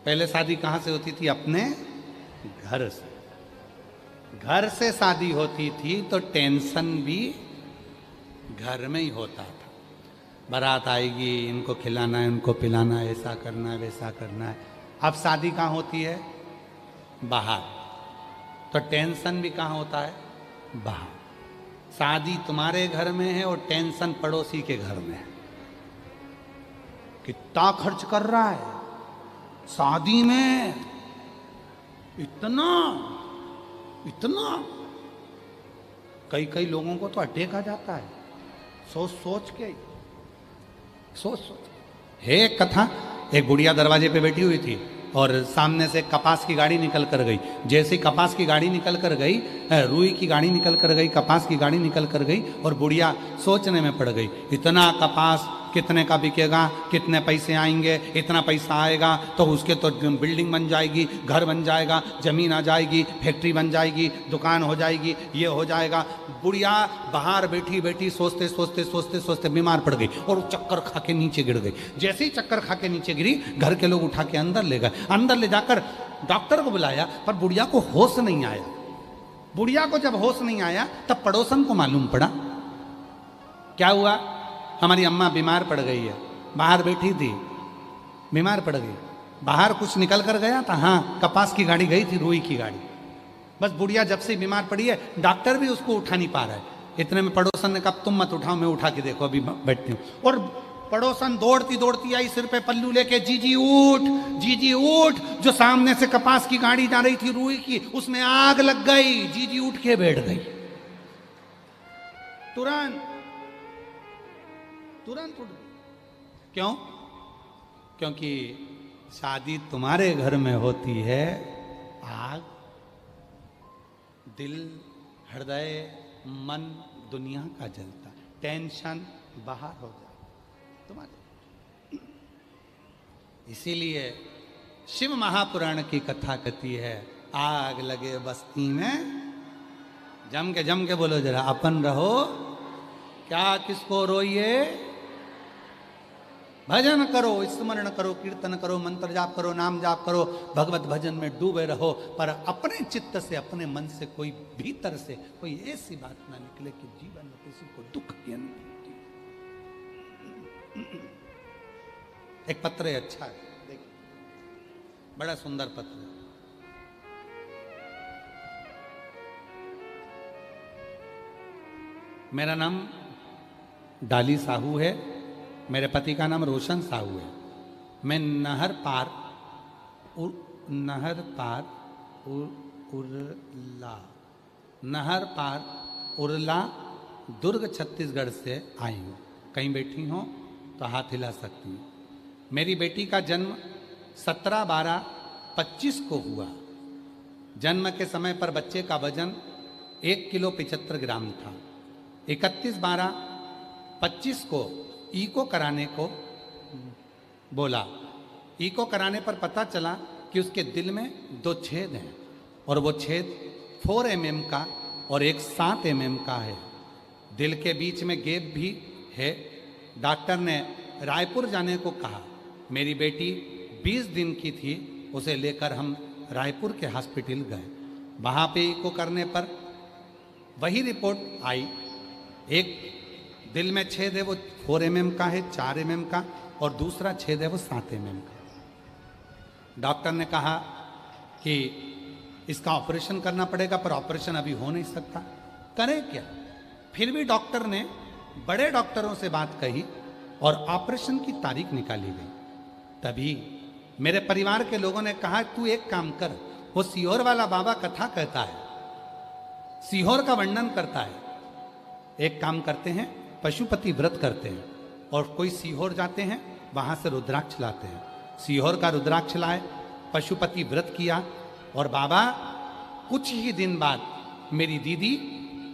पहले शादी कहाँ से होती थी? अपने घर से। घर से शादी होती थी तो टेंशन भी घर में ही होता था। बारात आएगी, इनको खिलाना है, उनको पिलाना है, ऐसा करना है, वैसा करना है। अब शादी कहाँ होती है? बाहर। तो टेंशन भी कहाँ होता है? बाहर। शादी तुम्हारे घर में है और टेंशन पड़ोसी के घर में है। कितना खर्च कर रहा है शादी में, इतना इतना। कई कई लोगों को तो अटैक आ जाता है, सोच सोच के, सोच सोच। है एक कथा, एक बुढ़िया दरवाजे पे बैठी हुई थी और सामने से कपास की गाड़ी निकल कर गई। जैसे ही कपास की गाड़ी निकल कर गई, रुई की गाड़ी निकल कर गई, कपास की गाड़ी निकल कर गई, और बुढ़िया सोचने में पड़ गई, इतना कपास कितने का बिकेगा, कितने पैसे आएंगे, इतना पैसा आएगा तो उसके तो बिल्डिंग बन जाएगी, घर बन जाएगा, जमीन आ जाएगी, फैक्ट्री बन जाएगी, दुकान हो जाएगी, ये हो जाएगा। बुढ़िया बाहर बैठी बैठी सोचते सोचते सोचते सोचते बीमार पड़ गई और चक्कर खा के नीचे गिर गई। जैसे ही चक्कर खा के नीचे गिरी, घर के लोग उठा के अंदर ले गए। अंदर ले जाकर डॉक्टर को बुलाया, पर बुढ़िया को होश नहीं आया। बुढ़िया को जब होश नहीं आया तब पड़ोसन को मालूम पड़ा। क्या हुआ? हमारी अम्मा बीमार पड़ गई है। बाहर बैठी थी, बीमार पड़ गई। बाहर कुछ निकल कर गया था? हाँ, कपास की गाड़ी गई थी, रुई की गाड़ी। बस बुढ़िया जब से बीमार पड़ी है, डॉक्टर भी उसको उठा नहीं पा रहा है। इतने में पड़ोसन ने कहा, तुम मत उठाओ, मैं उठा के देखो, अभी बैठती हूँ। और पड़ोसन दौड़ती दौड़ती आई, सिर पे पल्लू लेके, जीजी उठ, जीजी उठ। जो सामने से कपास की गाड़ी जा रही थी रुई की, उसमें आग लग गई। जीजी उठ के बैठ गई तुरंत तुरंत उठ गई। क्यों? क्योंकि शादी तुम्हारे घर में होती है, आग दिल, हृदय, मन, दुनिया का जलता, टेंशन बाहर हो जाए तुम्हारे। इसीलिए शिव महापुराण की कथा कहती है, आग लगे बस्ती में, जम के बोलो जरा, अपन रहो, क्या किसको रोइए, भजन करो, स्मरण करो, कीर्तन करो, मंत्र जाप करो, नाम जाप करो, भगवत भजन में डूबे रहो, पर अपने चित्त से, अपने मन से, कोई भीतर से कोई ऐसी बात ना निकले कि जीवन में किसी को दुख की अनुभूति। एक पत्र है, अच्छा है, देखिए, बड़ा सुंदर पत्र है। मेरा नाम डाली साहू है, मेरे पति का नाम रोशन साहू है। मैं नहर पार उरला दुर्ग छत्तीसगढ़ से आई हूँ। कहीं बैठी हो तो हाथ हिला सकती हूँ। मेरी बेटी का जन्म 17/12/25 को हुआ। जन्म के समय पर बच्चे का वजन 1 किलो 75 ग्राम था। 31/12/25 को ईको कराने को बोला। ईको कराने पर पता चला कि उसके दिल में 2 छेद हैं और वो छेद 4 mm का और एक 7 mm का है। दिल के बीच में गैप भी है। डॉक्टर ने रायपुर जाने को कहा। मेरी बेटी 20 दिन की थी, उसे लेकर हम रायपुर के हॉस्पिटल गए। वहाँ पे ईको करने पर वही रिपोर्ट आई। एक दिल में छेद है वो 4 mm का है, 4 mm का, और दूसरा छेद है वो 7 mm का। डॉक्टर ने कहा कि इसका ऑपरेशन करना पड़ेगा, पर ऑपरेशन अभी हो नहीं सकता, करें क्या? फिर भी डॉक्टर ने बड़े डॉक्टरों से बात कही और ऑपरेशन की तारीख निकाली गई। तभी मेरे परिवार के लोगों ने कहा तू एक काम कर, वो सीहोर वाला बाबा कथा कहता है, सीहोर का वर्णन करता है, एक काम करते हैं, पशुपति व्रत करते हैं और कोई सीहोर जाते हैं, वहां से रुद्राक्ष लाते हैं। सीहोर का रुद्राक्ष लाए, पशुपति व्रत किया और बाबा कुछ ही दिन बाद मेरी दीदी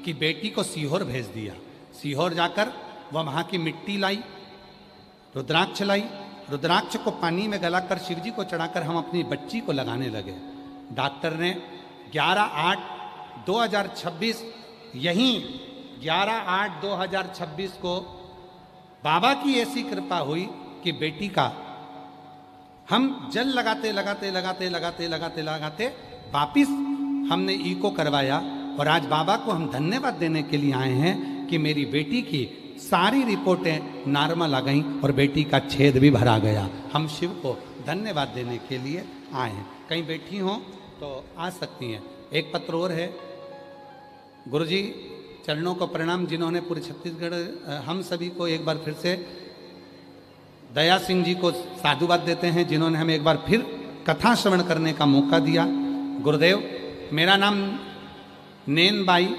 की बेटी को सीहोर भेज दिया। सीहोर जाकर वह वहाँ की मिट्टी लाई, रुद्राक्ष लाई। रुद्राक्ष को पानी में गलाकर शिवजी को चढ़ाकर हम अपनी बच्ची को लगाने लगे। डॉक्टर ने 11/8/2026 यहीं 11/8/2026 को बाबा की ऐसी कृपा हुई कि बेटी का हम जल लगाते लगाते लगाते लगाते लगाते लगाते वापिस हमने ईको करवाया और आज बाबा को हम धन्यवाद देने के लिए आए हैं कि मेरी बेटी की सारी रिपोर्टें नॉर्मल आ गईं और बेटी का छेद भी भरा गया। हम शिव को धन्यवाद देने के लिए आए हैं। कहीं बैठी हों तो आ सकती हैं। एक पत्र और है। गुरुजी चरणों को प्रणाम, जिन्होंने पूरे छत्तीसगढ़ हम सभी को एक बार फिर से दया सिंह जी को साधुवाद देते हैं, जिन्होंने हमें एक बार फिर कथा श्रवण करने का मौका दिया। गुरुदेव, मेरा नाम नैनबाई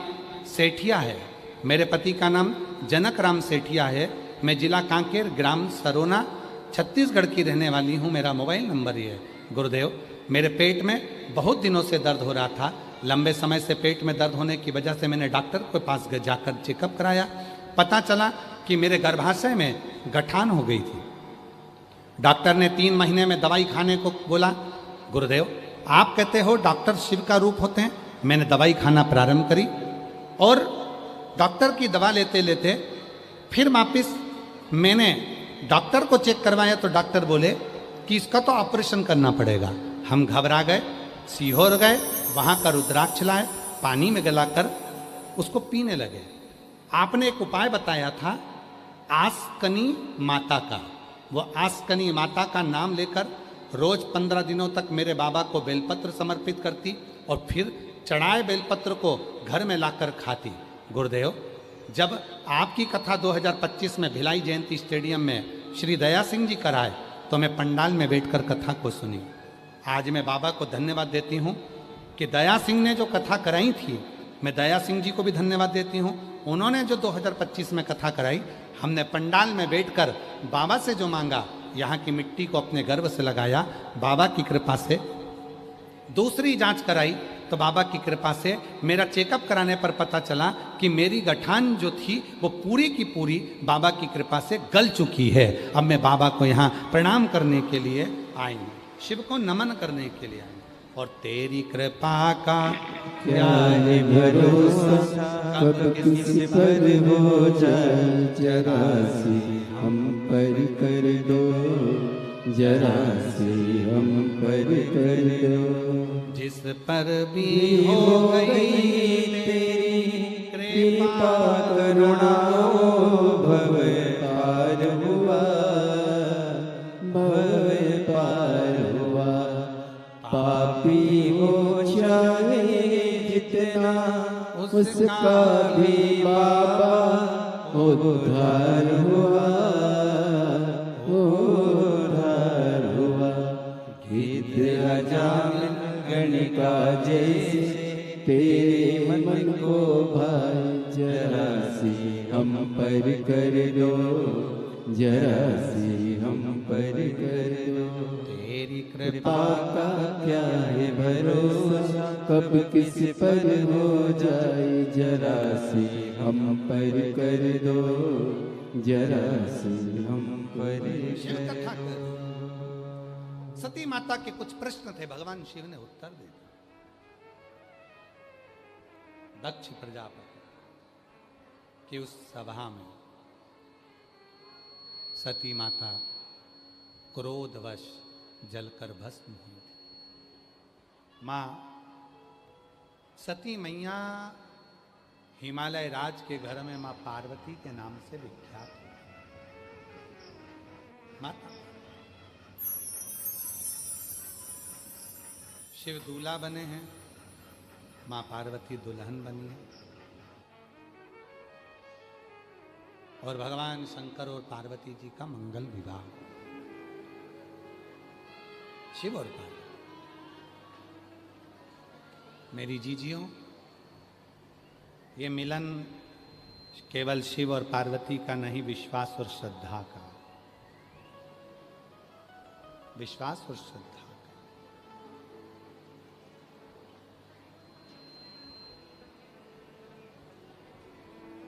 सेठिया है। मेरे पति का नाम जनक राम सेठिया है। मैं जिला कांकेर, ग्राम सरोना, छत्तीसगढ़ की रहने वाली हूँ। मेरा मोबाइल नंबर ये है। गुरुदेव, मेरे पेट में बहुत दिनों से दर्द हो रहा था। लंबे समय से पेट में दर्द होने की वजह से मैंने डॉक्टर के पास जाकर चेकअप कराया। पता चला कि मेरे गर्भाशय में गठान हो गई थी। डॉक्टर ने 3 महीने में दवाई खाने को बोला। गुरुदेव, आप कहते हो डॉक्टर शिव का रूप होते हैं। मैंने दवाई खाना प्रारंभ करी और डॉक्टर की दवा लेते लेते फिर वापिस मैंने डॉक्टर को चेक करवाया तो डॉक्टर बोले कि इसका तो ऑपरेशन करना पड़ेगा। हम घबरा गए, सीहोर गए, वहाँ का रुद्राक्ष लाए, पानी में गलाकर उसको पीने लगे। आपने एक उपाय बताया था आस्कनी माता का। वो आस्कनी माता का नाम लेकर रोज 15 दिनों तक मेरे बाबा को बेलपत्र समर्पित करती और फिर चढ़ाए बेलपत्र को घर में लाकर खाती। गुरुदेव, जब आपकी कथा 2025 में भिलाई जयंती स्टेडियम में श्री दया सिंह जी कराए तो मैं पंडाल में बैठकर कथा को सुनी। आज मैं बाबा को धन्यवाद देती हूँ कि दया सिंह ने जो कथा कराई थी, मैं दया सिंह जी को भी धन्यवाद देती हूँ। उन्होंने जो 2025 में कथा कराई, हमने पंडाल में बैठकर बाबा से जो मांगा, यहाँ की मिट्टी को अपने गर्भ से लगाया, बाबा की कृपा से दूसरी जांच कराई तो बाबा की कृपा से मेरा चेकअप कराने पर पता चला कि मेरी गठान जो थी वो पूरी की पूरी बाबा की कृपा से गल चुकी है। अब मैं बाबा को यहाँ प्रणाम करने के लिए आई हूँ, शिव को नमन करने के लिए आई हूँ। और तेरी कृपा का क्या है भरोसा, कब किसी पर हो जाए जरा सी हम पर कर दो, जरा सी हम पर कर दो। जिस पर भी हो गई तेरी कृपा करुणा भव पार हुआ, भव पार हुआ। पापी हो चाहे जितना उसका भी बाबा उद्धार हुआ, उद्धार हुआ। गीत अजामिल गणिका जैसे तेरे मन को भाई, जरा सी हम पर कर दो, जरा सी हम पर कर दो। तेरी कृपा का क्या है भरोसा, कब किस पर हो जाए, जरा सी हम पर कर दो, जरा सी हम पर शिव कर कथा दो। कर सती माता के कुछ प्रश्न थे, भगवान शिव ने उत्तर दे दिया। दक्ष प्रजापति कि उस सभा में सती माता क्रोधवश जलकर भस्म हुई थी। मां सती मैया हिमालय राज के घर में मां पार्वती के नाम से विख्यात है। माता शिव दूल्हा बने हैं, मां पार्वती दुल्हन बनी है, और भगवान शंकर और पार्वती जी का मंगल विवाह। शिव और पार्वती, मेरी जीजियों, ये मिलन केवल शिव और पार्वती का नहीं, विश्वास और श्रद्धा का, विश्वास और श्रद्धा का।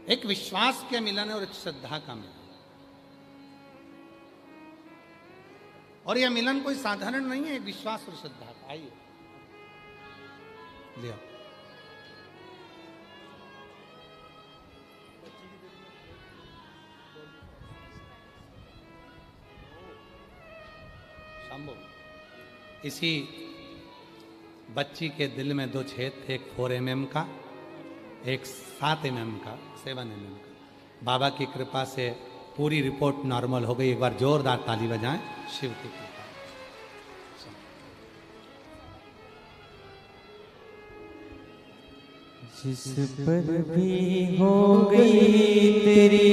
एक विश्वास के मिलन है और एक श्रद्धा का मिलन। और यह मिलन कोई साधारण नहीं है, एक विश्वास और श्रद्धा का। आइए लिया शंभो। इसी बच्ची के दिल में दो छेद थे, एक 4 mm का, एक 7 mm का, 7 mm का। बाबा की कृपा से पूरी रिपोर्ट नॉर्मल हो गई। एक बार जोरदार ताली बजाएं शिव की कृपा। जिस पर भी हो गई तेरी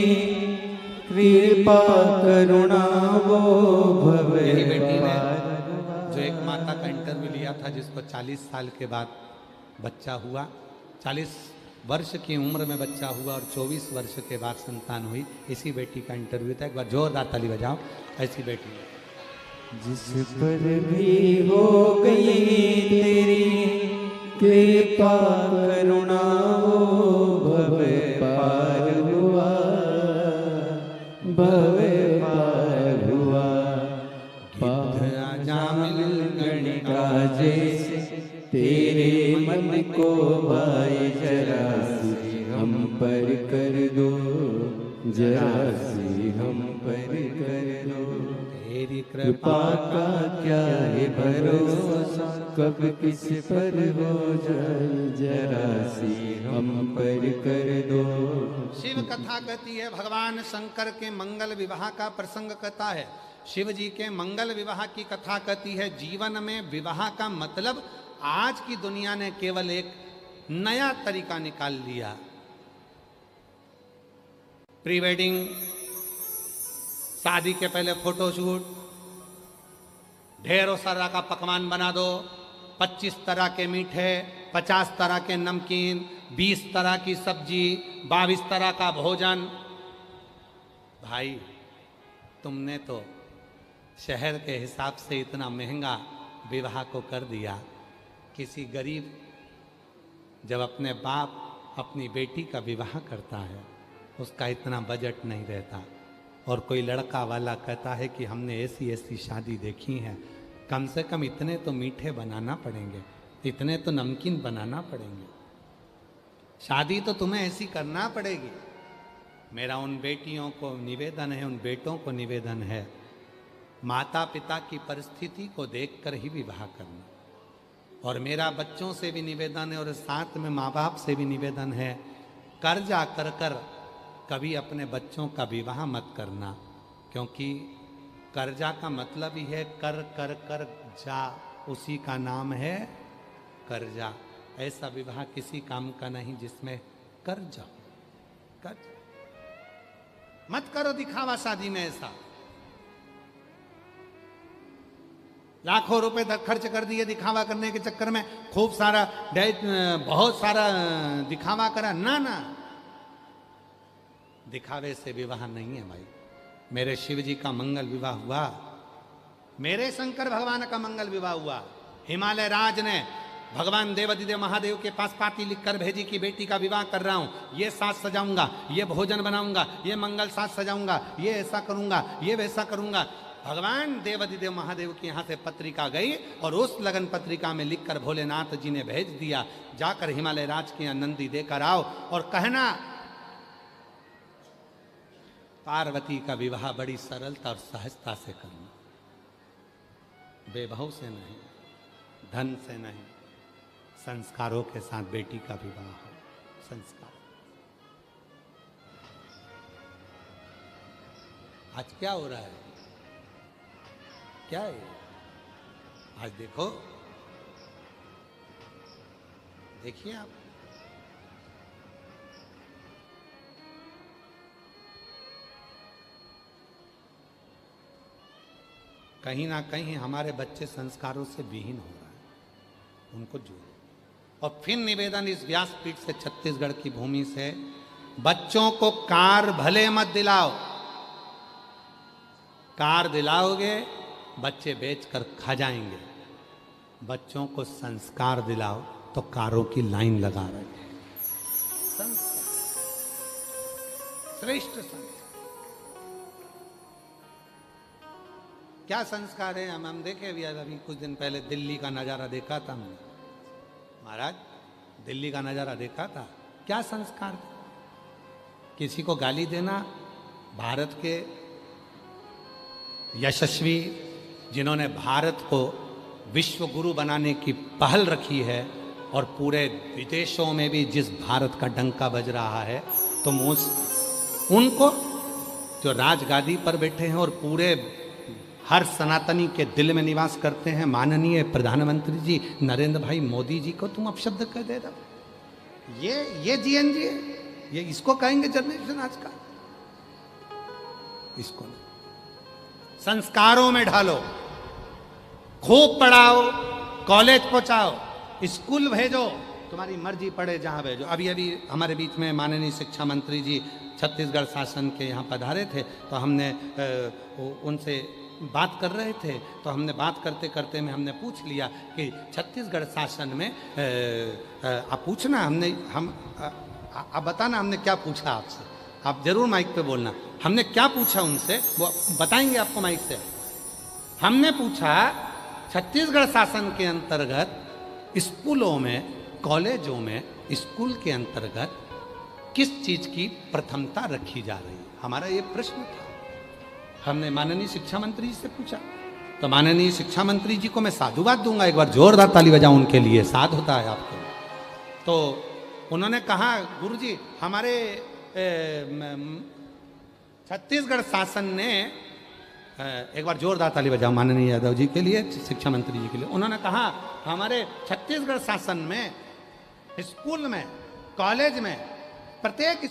कृपा करुणा, वो भव यही बेटी ने जो एक माता का इंटरव्यू लिया था, जिसको 40 साल के बाद बच्चा हुआ, 40 वर्ष की उम्र में बच्चा हुआ और 24 वर्ष के बाद संतान हुई, इसी बेटी का इंटरव्यू था। एक बार जोरदार ताली बजाओ ऐसी बेटी। जिस पर भी हो गई तेरी कृपा करुणा, वो भव पार हुआ, भव पार हुआ। जामिल गणिका जैसे तेरे मन को भाई, जरा सी हम पर कर दो, जरा सी हम पर कर दो। तेरी कृपा का क्या है भरोसा, कब किस पर हो जाए, जरा सी हम पर कर दो। शिव कथा कहती है, भगवान शंकर के मंगल विवाह का प्रसंग कहता है। शिव जी के मंगल विवाह की कथा कहती है। जीवन में विवाह का मतलब आज की दुनिया ने केवल एक नया तरीका निकाल लिया। प्री वेडिंग, शादी के पहले फोटोशूट, ढेरों सारा का पकवान बना दो, 25 तरह के मीठे, 50 तरह के नमकीन, 20 तरह की सब्जी, 22 तरह का भोजन। भाई तुमने तो शहर के हिसाब से इतना महंगा विवाह को कर दिया। किसी गरीब जब अपने बाप अपनी बेटी का विवाह करता है, उसका इतना बजट नहीं रहता, और कोई लड़का वाला कहता है कि हमने ऐसी ऐसी शादी देखी है, कम से कम इतने तो मीठे बनाना पड़ेंगे, इतने तो नमकीन बनाना पड़ेंगे, शादी तो तुम्हें ऐसी करना पड़ेगी। मेरा उन बेटियों को निवेदन है, उन बेटों को निवेदन है, माता पिता की परिस्थिति को देखकर ही विवाह करना। और मेरा बच्चों से भी निवेदन है और साथ में माँ बाप से भी निवेदन है, कर्जा कर कर कभी अपने बच्चों का विवाह मत करना, क्योंकि कर्जा का मतलब ही है कर कर कर जा, उसी का नाम है कर्जा। ऐसा विवाह किसी काम का नहीं जिसमें कर्जा। मत करो दिखावा शादी में ऐसा। लाखों रुपए तक खर्च कर दिए दिखावा करने के चक्कर में, खूब सारा बहुत सारा दिखावा करा। ना ना, दिखावे से विवाह नहीं है भाई। मेरे शिव जी का मंगल विवाह हुआ, मेरे शंकर भगवान का मंगल विवाह हुआ। हिमालय राज ने भगवान देवादिदेव महादेव के पास पाती लिखकर भेजी कि बेटी का विवाह कर रहा हूं, ये साज सजाऊंगा, ये भोजन बनाऊंगा, ये मंगल साज सजाऊंगा, ये ऐसा करूंगा, ये वैसा करूंगा। भगवान देवादिदेव महादेव की यहां से पत्रिका गई और उस लगन पत्रिका में लिखकर भोलेनाथ जी ने भेज दिया, जाकर हिमालय राज के यहाँ नंदी देकर आओ और कहना पार्वती का विवाह बड़ी सरलता और सहजता से करना, बेभाव से नहीं, धन से नहीं, संस्कारों के साथ बेटी का विवाह हो। संस्कार आज क्या हो रहा है, क्या है आज? देखो, देखिए आप, कहीं ना कहीं हमारे बच्चे संस्कारों से विहीन हो रहे हैं, उनको जोड़ो। और फिर निवेदन इस व्यासपीठ से, छत्तीसगढ़ की भूमि से, बच्चों को कार भले मत दिलाओ, कार दिलाओगे बच्चे बेचकर खा जाएंगे, बच्चों को संस्कार दिलाओ तो कारों की लाइन लगा रहे हैं। संस्कार, श्रेष्ठ संस्कार। क्या संस्कार है? हम देखे अभी कुछ दिन पहले दिल्ली का नजारा देखा था हमने, महाराज दिल्ली का नजारा देखा था, क्या संस्कार था? किसी को गाली देना, भारत के यशस्वी जिन्होंने भारत को विश्व गुरु बनाने की पहल रखी है और पूरे विदेशों में भी जिस भारत का डंका बज रहा है, तो उनको जो राजगादी पर बैठे हैं और पूरे हर सनातनी के दिल में निवास करते हैं, माननीय प्रधानमंत्री जी नरेंद्र भाई मोदी जी को तुम अपशब्द कह दे रहे? ये जीएनजी है, ये इसको कहेंगे जनरेशन आज का? इसको नहीं। संस्कारों में ढालो, खूब पढ़ाओ, कॉलेज पहुंचाओ, स्कूल भेजो, तुम्हारी मर्जी पड़े जहां भेजो। अभी हमारे बीच में माननीय शिक्षा मंत्री जी छत्तीसगढ़ शासन के यहाँ पधारे थे, तो हमने उनसे बात कर रहे थे, तो हमने बात करते करते में हमने पूछ लिया कि छत्तीसगढ़ शासन में आप पूछना, आप बताना हमने क्या पूछा आपसे, आप जरूर माइक पे बोलना। हमने क्या पूछा उनसे वो बताएंगे आपको माइक से। हमने पूछा छत्तीसगढ़ शासन के अंतर्गत स्कूलों में, कॉलेजों में, स्कूल के अंतर्गत किस चीज की प्रथमता रखी जा रही है, हमारा ये प्रश्न था। हमने माननीय शिक्षा मंत्री जी से पूछा, तो माननीय शिक्षा मंत्री जी को मैं साधुवाद दूंगा, एक बार जोरदार ताली बजाऊं उनके लिए, साध होता है आपको। तो उन्होंने कहा, गुरुजी हमारे छत्तीसगढ़ शासन ने, एक बार जोरदार ताली बजाओ माननीय यादव जी के लिए, शिक्षा मंत्री जी के लिए। उन्होंने कहा हमारे छत्तीसगढ़ शासन में स्कूल में, कॉलेज में, प्रत्येक